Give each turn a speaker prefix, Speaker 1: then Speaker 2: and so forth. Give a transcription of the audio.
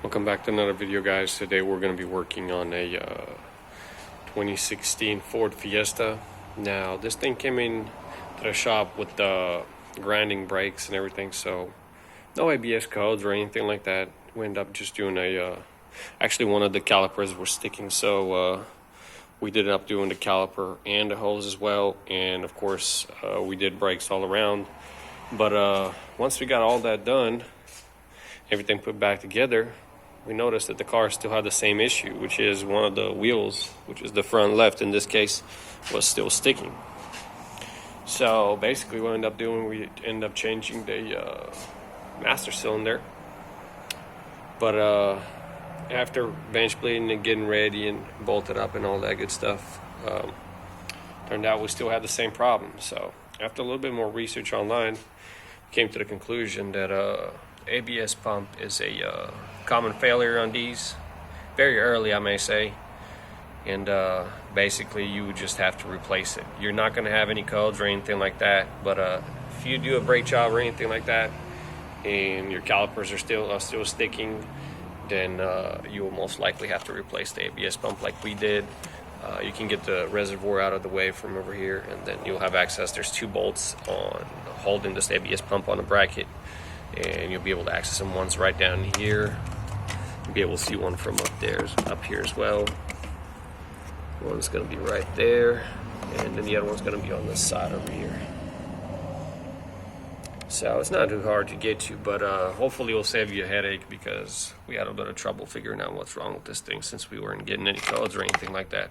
Speaker 1: Welcome back to another video, guys. Today we're going to be working on a 2016 Ford Fiesta. Now this thing came in to the shop with the grinding brakes and everything, so no ABS codes or anything like that. We ended up just doing actually one of the calipers were sticking, so we ended up doing the caliper and the hose as well, and of course we did brakes all around. But once we got all that done, everything put back together, we noticed that the car still had the same issue, which is one of the wheels, which is the front left in this case, was still sticking. So basically what we ended up changing the master cylinder. But after bench bleeding and getting ready and bolted up and all that good stuff, turned out we still had the same problem. So after a little bit more research online, came to the conclusion that ABS pump is a common failure on these, very early I may say, and basically you would just have to replace it. You're not going to have any codes or anything like that, but if you do a brake job or anything like that and your calipers are still sticking, then you will most likely have to replace the ABS pump like we did. You can get the reservoir out of the way from over here, and then you'll have access. There's 2 bolts on holding this ABS pump on the bracket, and you'll be able to access them. One's right down here. You'll be able to see one from up here as well. One's going to be right there, and then the other one's going to be on this side over here. So it's not too hard to get to, but hopefully it'll save you a headache, because we had a bit of trouble figuring out what's wrong with this thing since we weren't getting any codes or anything like that.